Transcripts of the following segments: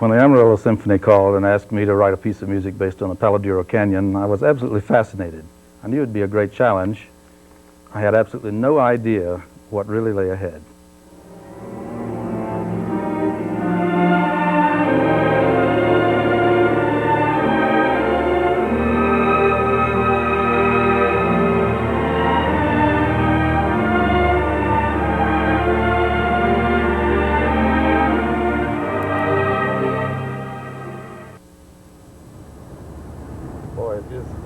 When the Amarillo Symphony called and asked me to write a piece of music based on the Palo Duro Canyon, I was absolutely fascinated. I knew it would be a great challenge. I had absolutely no idea what really lay ahead.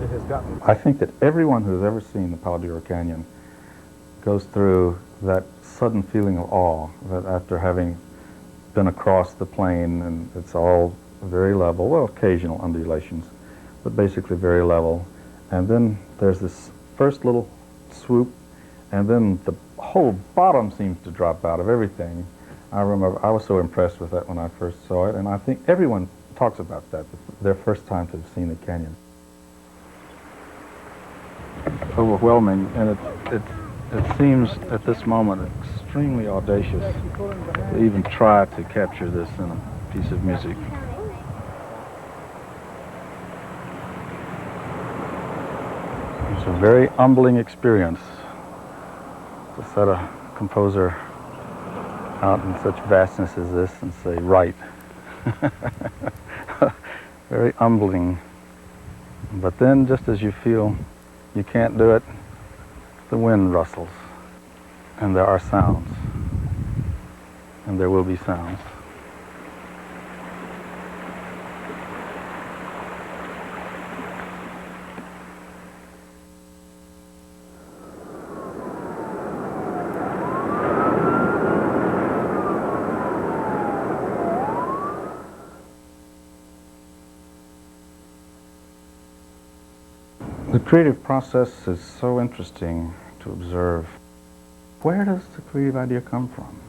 It has gotten. I think that everyone who's ever seen the Palo Duro Canyon goes through that sudden feeling of awe that after having been across the plain, and it's all very level, well, occasional undulations, but basically very level. And then there's this first little swoop, and then the whole bottom seems to drop out of everything. I remember I was so impressed with that when I first saw it, and I think everyone talks about that, their first time to have seen the canyon. Overwhelming, and it seems at this moment extremely audacious to even try to capture this in a piece of music. It's a very humbling experience to set a composer out in such vastness as this and say, "Write." Very humbling. But then, just as you feel you can't do it, the wind rustles, and there are sounds, and there will be sounds. The creative process is so interesting to observe. Where does the creative idea come from?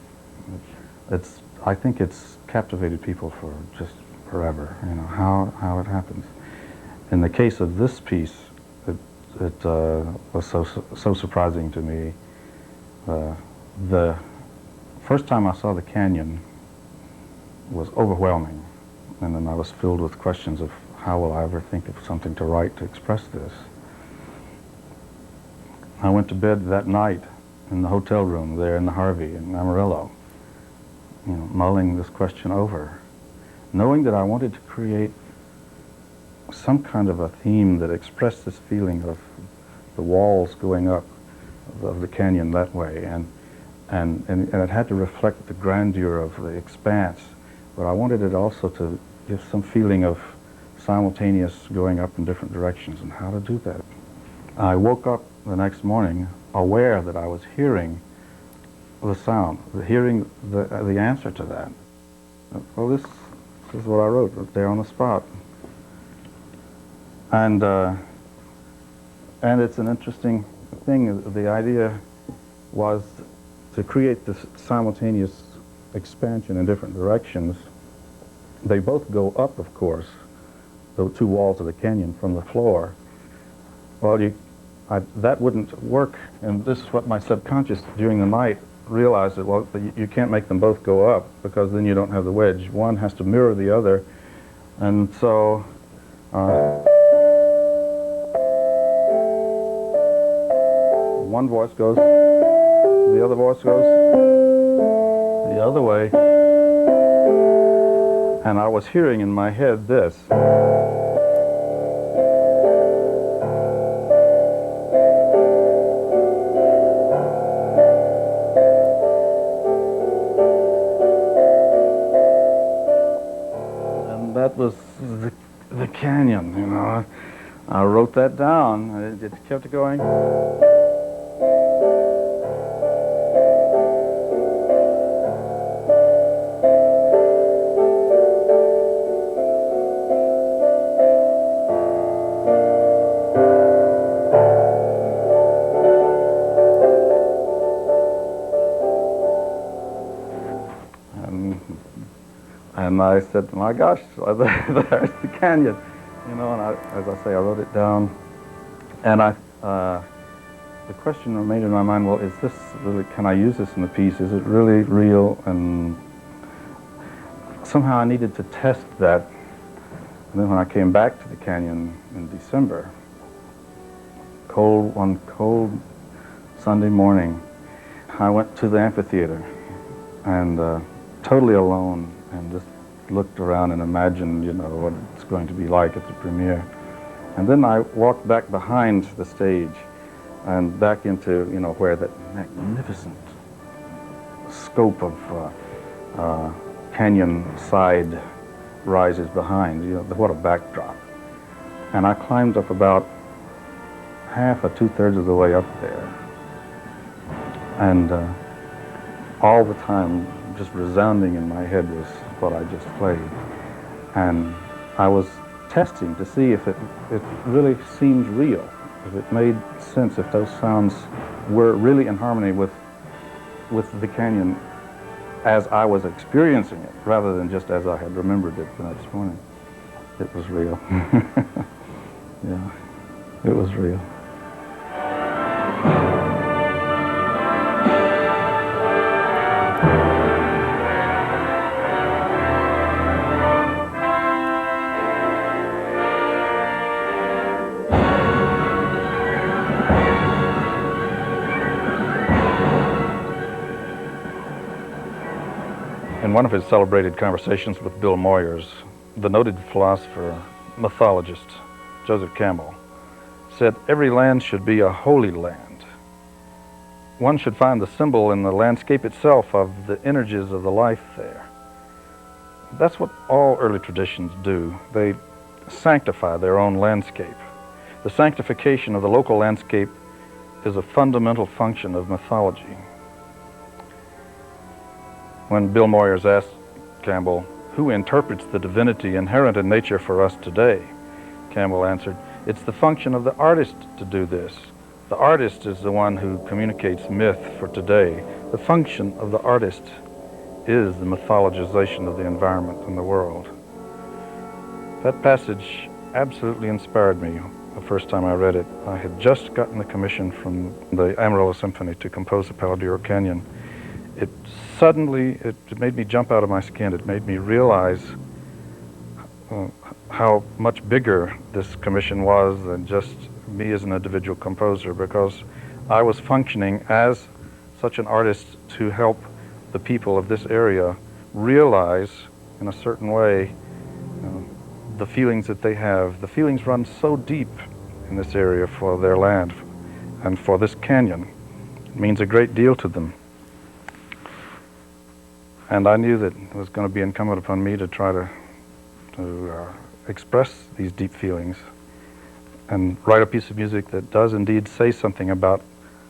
I think it's captivated people for just forever, you know, how it happens. In the case of this piece, it was so surprising to me. The first time I saw the canyon was overwhelming, and then I was filled with questions of how will I ever think of something to write to express this. I went to bed that night in the hotel room there in the Harvey in Amarillo, you know, mulling this question over, knowing that I wanted to create some kind of a theme that expressed this feeling of the walls going up of the canyon that way, and it had to reflect the grandeur of the expanse, but I wanted it also to give some feeling of simultaneous going up in different directions, and how to do that. I woke up the next morning aware that I was hearing the sound, hearing the answer to that. Well, this is what I wrote right there on the spot. And it's an interesting thing. The idea was to create this simultaneous expansion in different directions. They both go up, of course, the two walls of the canyon from the floor. Well, that wouldn't work, and this is what my subconscious during the night realized, that, well, you can't make them both go up because then you don't have the wedge. One has to mirror the other, and so one voice goes, the other voice goes the other way, and I was hearing in my head this. That was the canyon, you know. I wrote that down. It kept going. And I said, my gosh, there's the canyon. You know, and as I say, I wrote it down. And the question remained in my mind, well, is this really, can I use this in the piece? Is it really real? And somehow I needed to test that. And then when I came back to the canyon in December, one cold Sunday morning, I went to the amphitheater and totally alone, and just looked around and imagined, you know, what it's going to be like at the premiere. And then I walked back behind the stage and back into, you know, where that magnificent scope of canyon side rises behind, you know, what a backdrop. And I climbed up about half or two-thirds of the way up there. And all the time, just resounding in my head was what I just played. And I was testing to see if it really seemed real, if it made sense, if those sounds were really in harmony with the canyon as I was experiencing it, rather than just as I had remembered it the next morning. It was real. Yeah, it was real. In one of his celebrated conversations with Bill Moyers, the noted philosopher, mythologist, Joseph Campbell, said, "Every land should be a holy land. One should find the symbol in the landscape itself of the energies of the life there." That's what all early traditions do. They sanctify their own landscape. The sanctification of the local landscape is a fundamental function of mythology. When Bill Moyers asked Campbell, "Who interprets the divinity inherent in nature for us today?" Campbell answered, "It's the function of the artist to do this. The artist is the one who communicates myth for today. The function of the artist is the mythologization of the environment and the world." That passage absolutely inspired me the first time I read it. I had just gotten the commission from the Amarillo Symphony to compose the Palo Duro Canyon. It made me jump out of my skin. It made me realize how much bigger this commission was than just me as an individual composer, because I was functioning as such an artist to help the people of this area realize in a certain way the feelings that they have. The feelings run so deep in this area for their land and for this canyon. It means a great deal to them. And I knew that it was going to be incumbent upon me to try to express these deep feelings and write a piece of music that does indeed say something about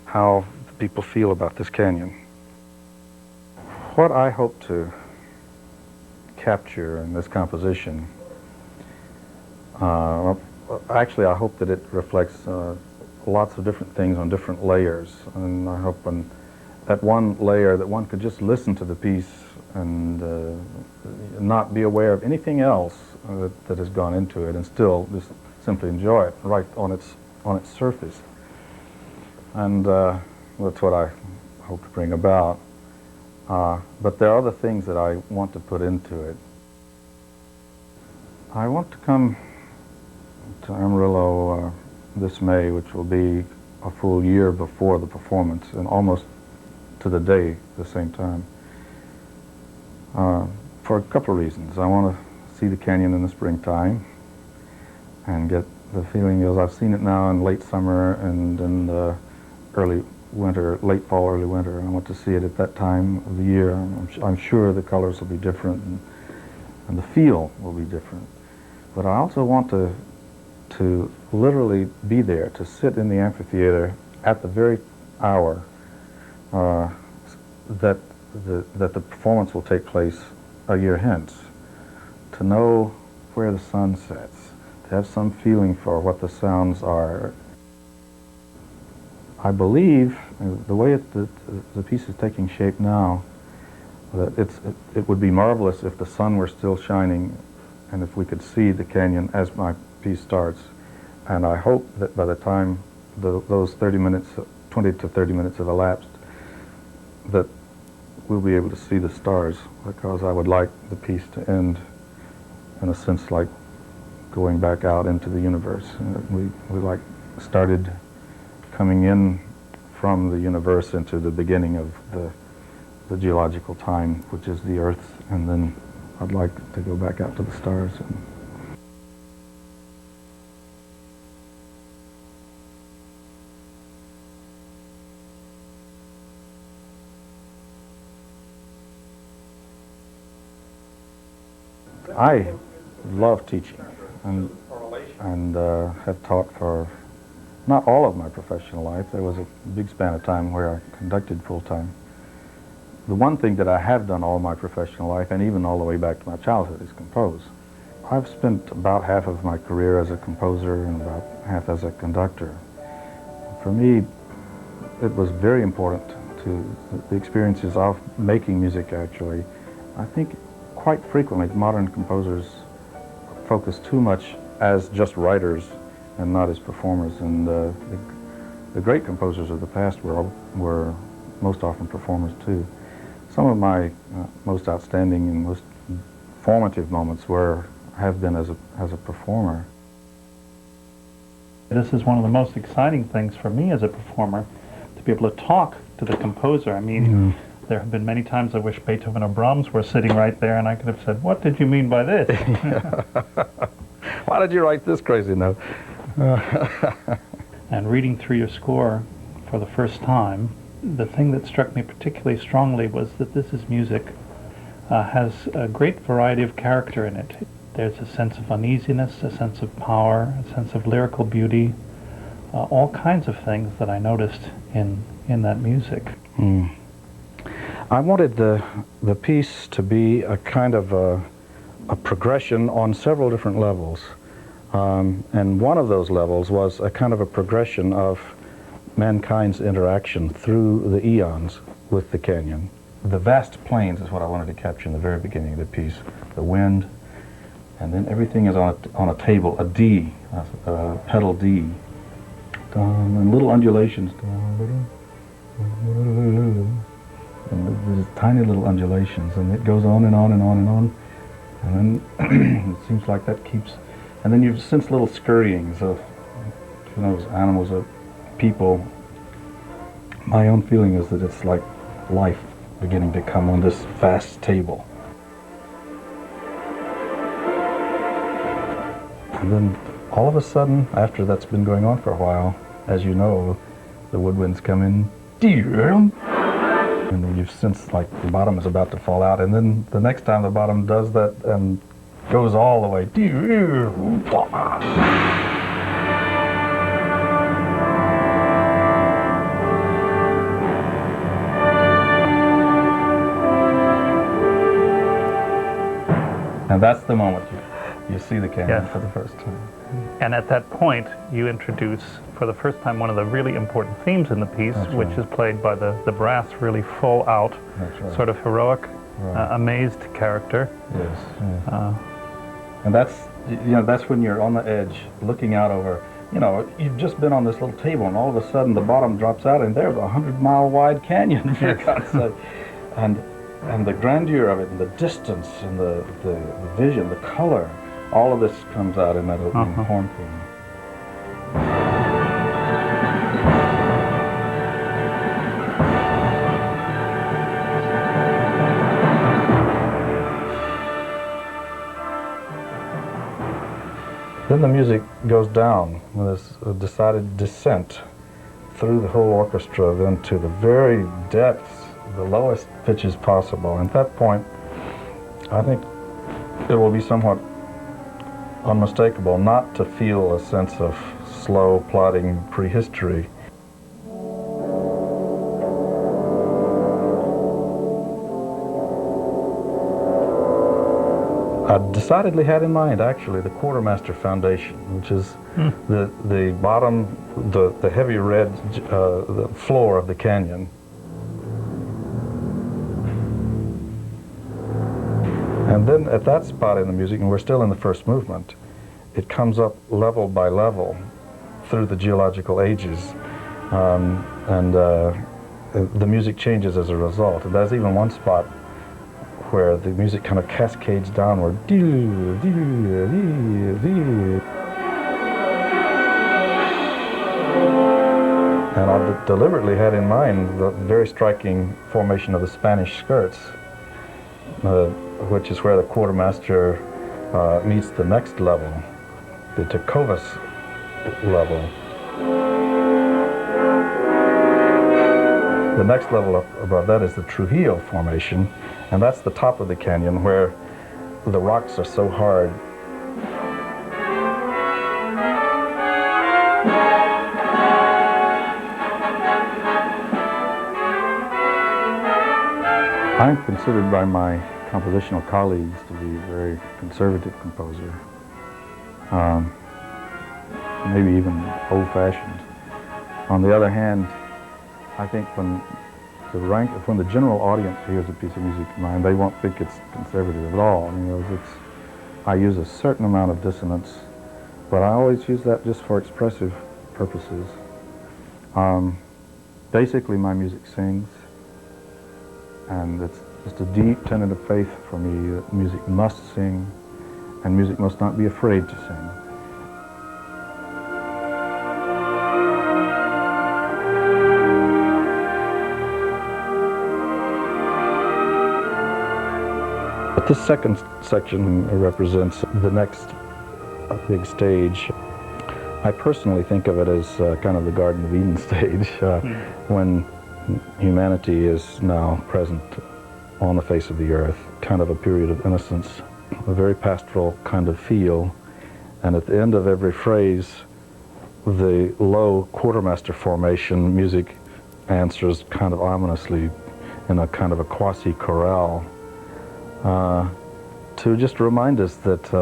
how the people feel about this canyon. What I hope to capture in this composition, actually I hope that it reflects lots of different things on different layers, and I hope at one layer that one could just listen to the piece and not be aware of anything else that has gone into it, and still just simply enjoy it right on its surface. And that's what I hope to bring about. But there are other things that I want to put into it. I want to come to Amarillo this May, which will be a full year before the performance, and almost to the day at the same time, for a couple of reasons. I want to see the canyon in the springtime and get the feeling, as I've seen it now in late summer and in the early winter, late fall, early winter. I want to see it at that time of the year. I'm sure the colors will be different and the feel will be different. But I also want to literally be there, to sit in the amphitheater at the very hour that the performance will take place a year hence, to know where the sun sets, to have some feeling for what the sounds are. I believe, the way the piece is taking shape now, that it would be marvelous if the sun were still shining and if we could see the canyon as my piece starts. And I hope that by the time those 20 to 30 minutes have elapsed, that we'll be able to see the stars, because I would like the piece to end, in a sense, like going back out into the universe. We like started coming in from the universe into the beginning of the geological time, which is the Earth, and then I'd like to go back out to the stars. I love teaching, and have taught for not all of my professional life. There was a big span of time where I conducted full-time. The one thing that I have done all my professional life, and even all the way back to my childhood, is compose. I've spent about half of my career as a composer and about half as a conductor. For me, it was very important to the experiences of making music, actually. I think quite frequently modern composers focus too much as just writers and not as performers, and the great composers of the past were most often performers too. Some of my most outstanding and most formative moments have been as a performer. This is one of the most exciting things for me as a performer, to be able to talk to the composer. I mean, there have been many times I wish Beethoven or Brahms were sitting right there, and I could have said, "What did you mean by this?" Why did you write this crazy note? And reading through your score for the first time, the thing that struck me particularly strongly was that this is music, has a great variety of character in it. There's a sense of uneasiness, a sense of power, a sense of lyrical beauty, all kinds of things that I noticed in that music. I wanted the piece to be a kind of a progression on several different levels. And one of those levels was a kind of a progression of mankind's interaction through the eons with the canyon. The vast plains is what I wanted to capture in the very beginning of the piece. The wind, and then everything is on a table, a D, a pedal D. And little undulations. And there's tiny little undulations, and it goes on and on and on and on. And then it seems like that keeps, and then you sense little scurryings of, who knows, animals or people. My own feeling is that it's like life beginning to come on this vast table. And then all of a sudden, after that's been going on for a while, as you know, the woodwinds come in, and then you sense like the bottom is about to fall out, and then the next time the bottom does that and goes all the way. And that's the moment you see the canyon for the first time. And at that point, you introduce, for the first time, one of the really important themes in the piece, which is played by the brass, really full out, sort of heroic, amazed character. Yes. And that's when you're on the edge, looking out over, you've just been on this little table, and all of a sudden the bottom drops out, and there's a 100-mile wide canyon, for God's sake. And the grandeur of it, and the distance, and the vision, the color, all of this comes out in that opening horn theme. Then the music goes down with this decided descent through the whole orchestra, then to the very depths, the lowest pitches possible. And at that point, I think it will be somewhat unmistakable not to feel a sense of slow, plodding prehistory. I decidedly had in mind, actually, the quartermaster foundation, which is the bottom, the heavy red the floor of the canyon. And then at that spot in the music, and we're still in the first movement, it comes up level by level through the geological ages. And the music changes as a result. There's even one spot where the music kind of cascades downward. And I deliberately had in mind the very striking formation of the Spanish skirts, which is where the quartermaster meets the next level, the Tecovas level. The next level up above that is the Trujillo formation, and that's the top of the canyon where the rocks are so hard. I'm considered by my compositional colleagues to be a very conservative composer, maybe even old-fashioned. On the other hand, I think when the general audience hears a piece of music of mine, they won't think it's conservative at all. You know, I use a certain amount of dissonance, but I always use that just for expressive purposes. Basically, my music sings, and it's just a deep tenet of faith for me that music must sing, and music must not be afraid to sing. But this second section represents the next big stage. I personally think of it as kind of the Garden of Eden stage, when humanity is now present on the face of the earth, kind of a period of innocence, a very pastoral kind of feel, and at the end of every phrase, the low quartermaster formation music answers kind of ominously in a kind of a quasi-chorale, to just remind us that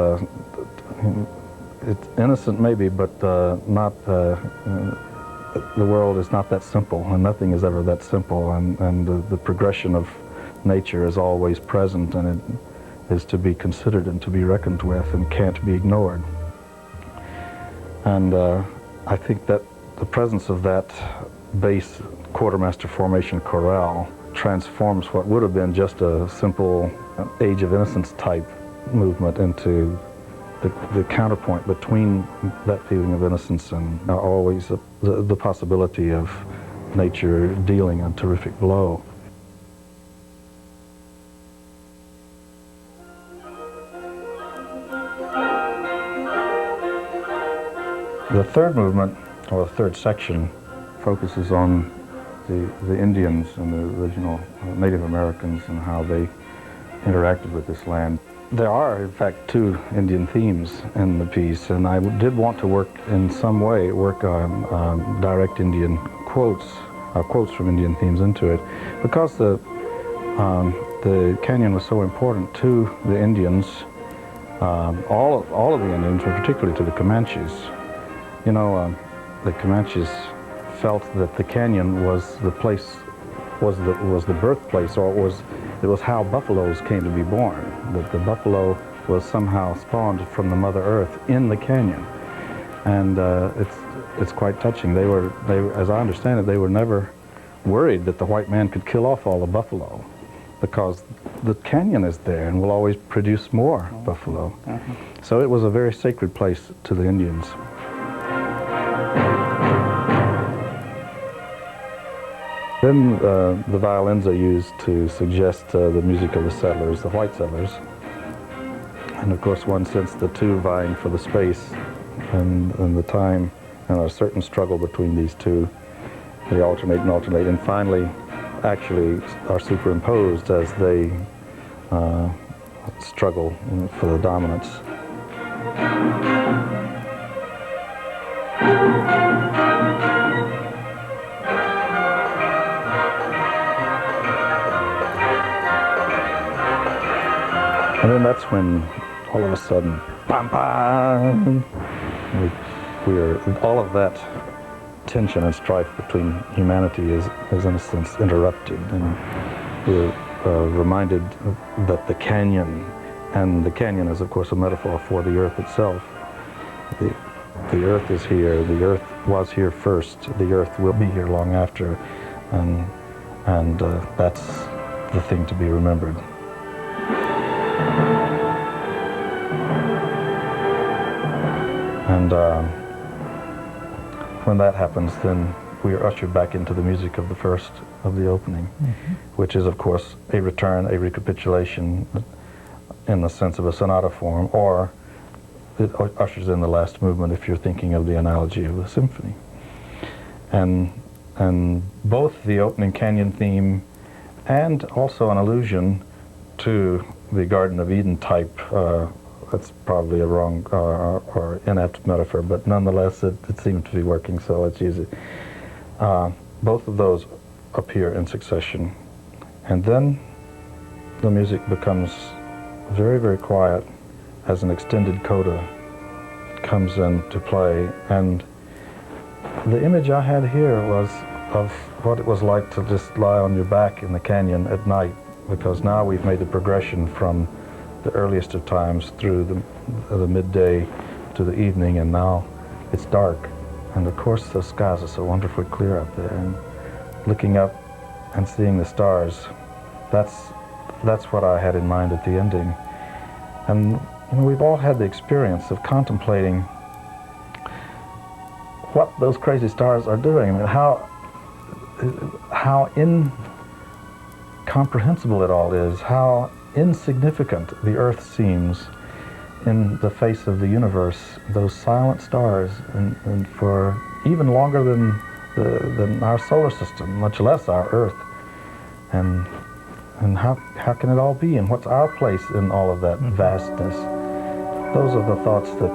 it's innocent maybe, but not the world is not that simple, and nothing is ever that simple, and the progression of nature is always present, and it is to be considered and to be reckoned with and can't be ignored. And I think that the presence of that bass quartermaster formation chorale transforms what would have been just a simple Age of Innocence type movement into the counterpoint between that feeling of innocence and always the possibility of nature dealing a terrific blow. The third movement, or the third section, focuses on the Indians and the original Native Americans and how they interacted with this land. There are, in fact, two Indian themes in the piece, and I did want to work in some way, on direct Indian quotes from Indian themes into it, because the canyon was so important to the Indians, all of the Indians, but particularly to the Comanches. You know, the Comanches felt that the canyon was the place, was the birthplace, or it was how buffaloes came to be born. That the buffalo was somehow spawned from the Mother Earth in the canyon, and it's quite touching. They as I understand it, they were never worried that the white man could kill off all the buffalo, because the canyon is there and will always produce more buffalo. So it was a very sacred place to the Indians. Then the violins are used to suggest the music of the settlers, the white settlers. And of course one sensed the two vying for the space and the time, and a certain struggle between these two. They alternate, and finally actually are superimposed as they struggle for the dominance. And then that's when, all of a sudden, bam, bam, all of that tension and strife between humanity is in a sense interrupted, and we're reminded that the canyon, and the canyon is of course a metaphor for the earth itself. The earth is here, the earth was here first, the earth will be here long after, and And that's the thing to be remembered. And when that happens, then we are ushered back into the music of the first of the opening, which is, of course, a return, a recapitulation in the sense of a sonata form, or it ushers in the last movement if you're thinking of the analogy of the symphony. And both the opening canyon theme and also an allusion to the Garden of Eden type, that's probably a wrong or inept metaphor, but nonetheless it seems to be working, so let's use it. Both of those appear in succession, and then the music becomes very, very quiet as an extended coda comes into play. And the image I had here was of what it was like to just lie on your back in the canyon at night, because now we've made the progression from the earliest of times through the midday to the evening, and now it's dark. And of course the skies are so wonderfully clear up there, and looking up and seeing the stars, that's what I had in mind at the ending. And you know, we've all had the experience of contemplating what those crazy stars are doing. I mean, how incomprehensible it all is, how insignificant the Earth seems in the face of the universe, those silent stars, and for even longer than our solar system, much less our Earth. And how can it all be, and what's our place in all of that vastness? Those are the thoughts that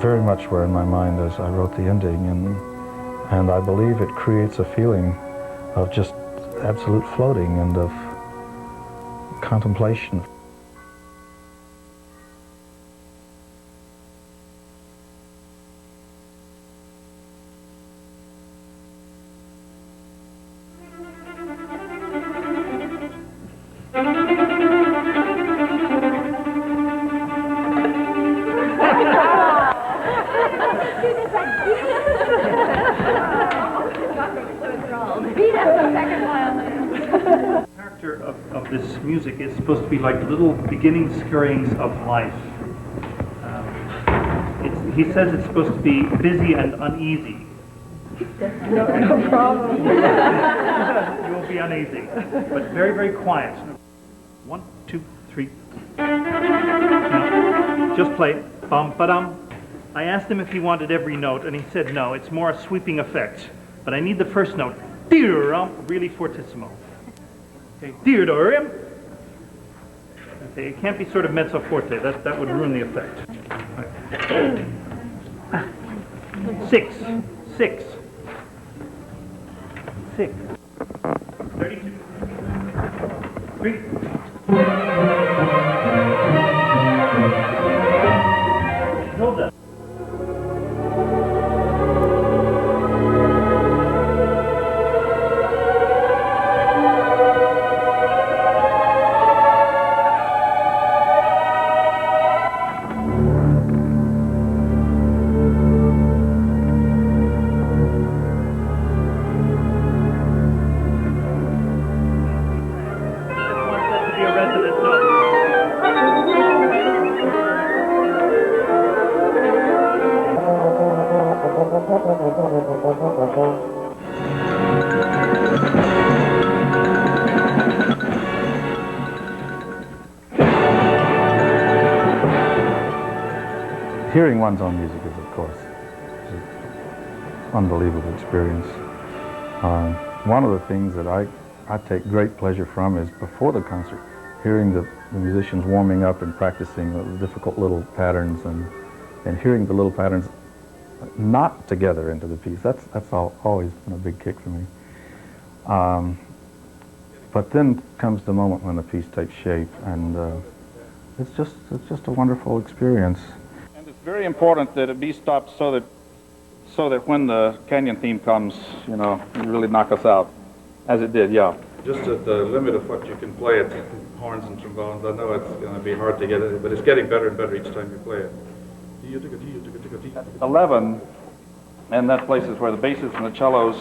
very much were in my mind as I wrote the ending, and I believe it creates a feeling of just absolute floating and of contemplation. The character of this music is supposed to be like little beginning scurryings of life. He says it's supposed to be busy and uneasy. No problem. You will be uneasy, but very, very quiet. 1, 2, 3. No, just play. Bum, ba-dum. I asked him if he wanted every note, and he said no. It's more a sweeping effect. But I need the first note. Really fortissimo. Okay, Theodorum. Okay, it can't be sort of mezzo forte. That would ruin the effect. Right. 6. 6. 6. 32. 3. Hilda. Hearing one's own music is, of course, an unbelievable experience. One of the things that I take great pleasure from is before the concert, hearing the musicians warming up and practicing the difficult little patterns, and hearing the little patterns not together into the piece. That's always been a big kick for me. But then comes the moment when the piece takes shape, and it's just a wonderful experience. And it's very important that it be stopped so that when the canyon theme comes, you know, you really knock us out, as it did, yeah. Just at the limit of what you can play at horns and trombones. I know it's going to be hard to get it, but it's getting better and better each time you play it. 11, and that places where the basses and the cellos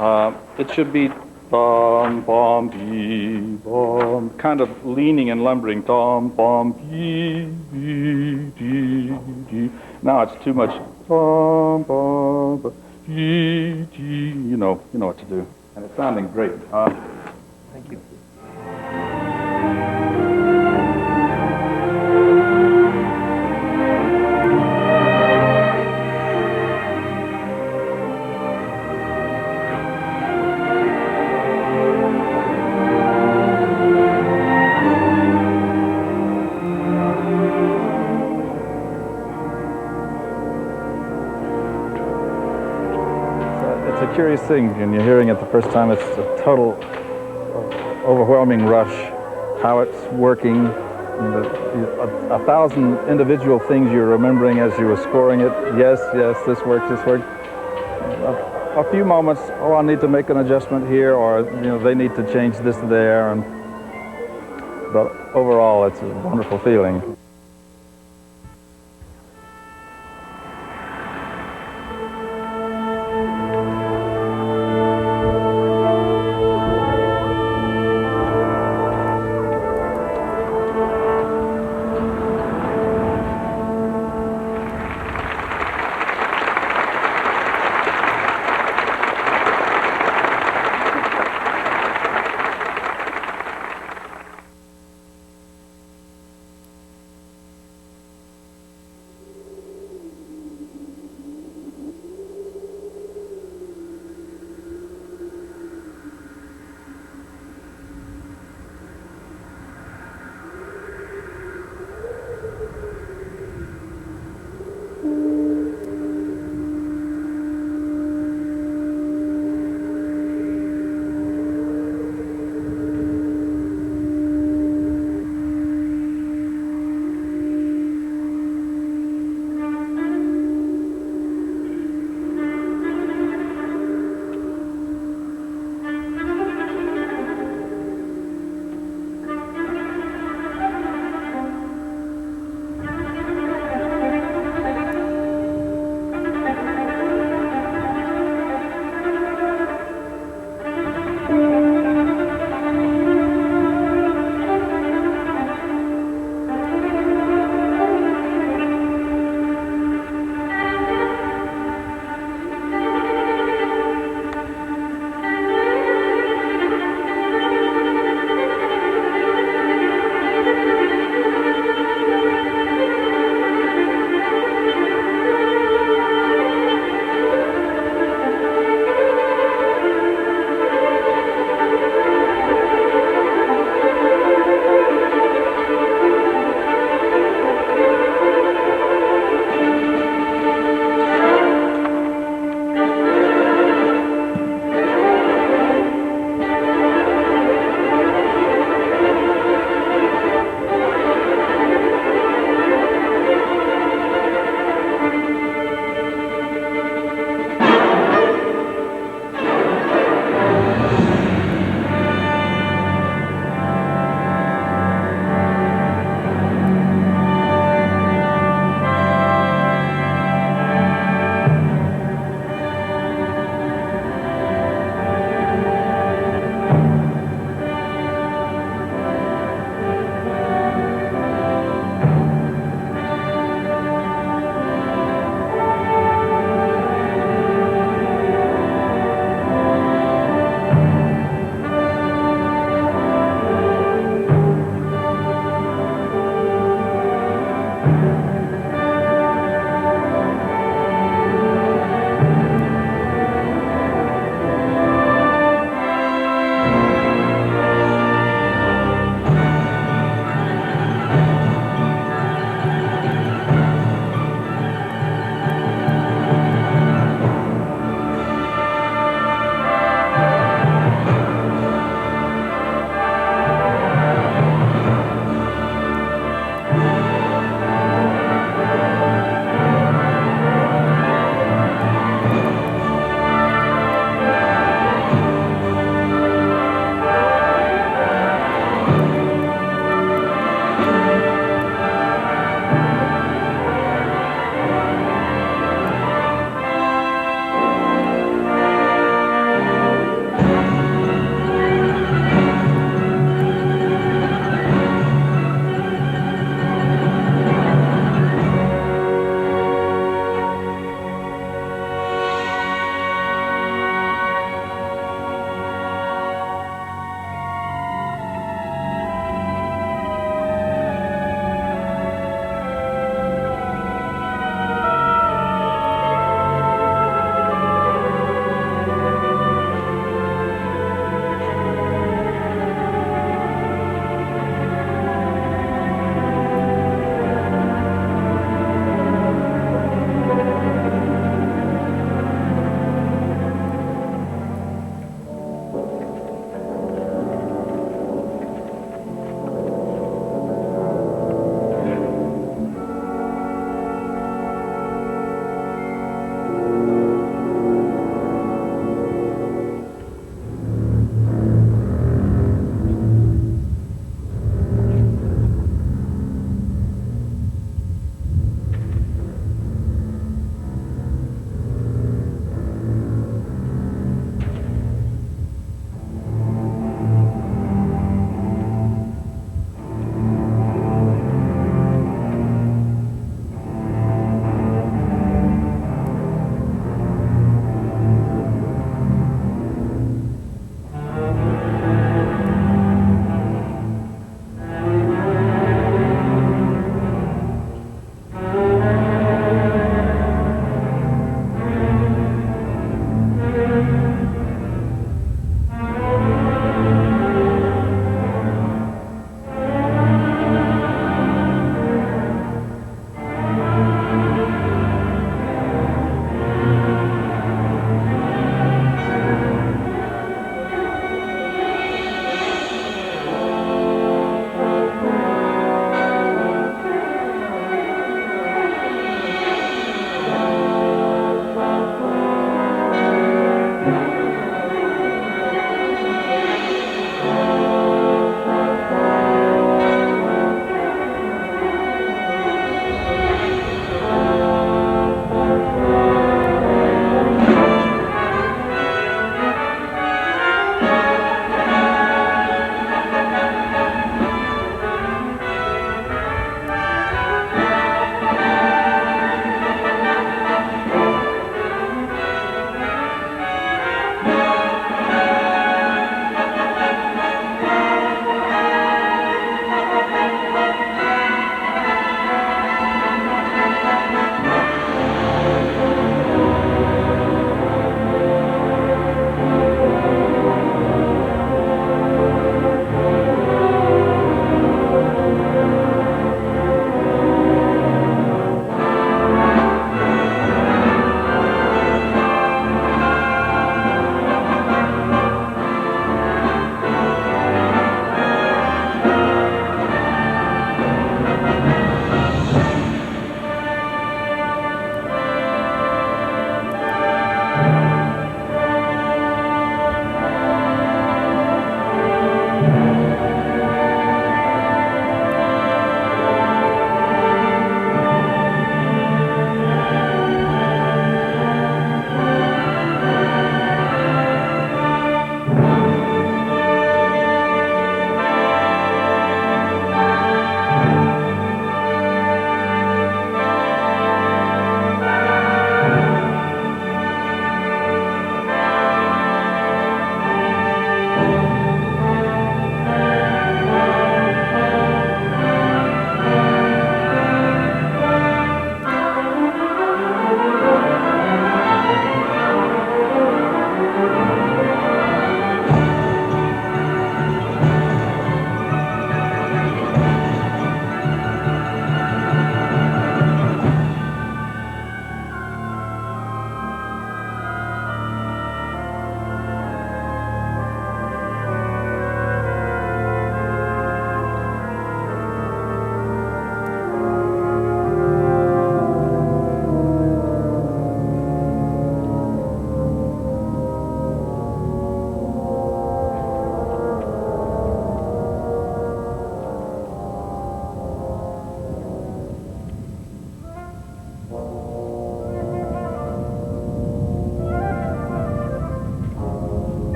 It should be bum, bum, bee, bum, kind of leaning and lumbering. Tom, bum, bee, bee, dee, dee. Now it's too much. Bum, bum, bum, dee, dee. You know what to do. And it's sounding great. Thank you. It's a curious thing when you're hearing it the first time. It's a total overwhelming rush. How it's working, a thousand individual things you're remembering as you were scoring it. Yes, this worked, this worked. A few moments, oh, I need to make an adjustment here, or they need to change this there. But overall, it's a wonderful feeling.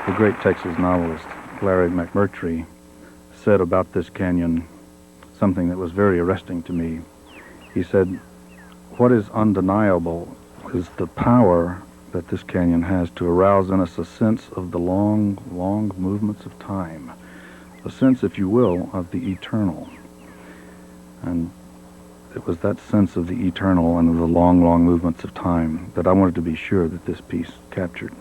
the great Texas novelist Larry McMurtry said about this canyon something that was very arresting to me. He said, "What is undeniable is the power that this canyon has to arouse in us a sense of the long, long movements of time, a sense, if you will, of the eternal." And it was that sense of the eternal and of the long, long movements of time that I wanted to be sure that this piece captured.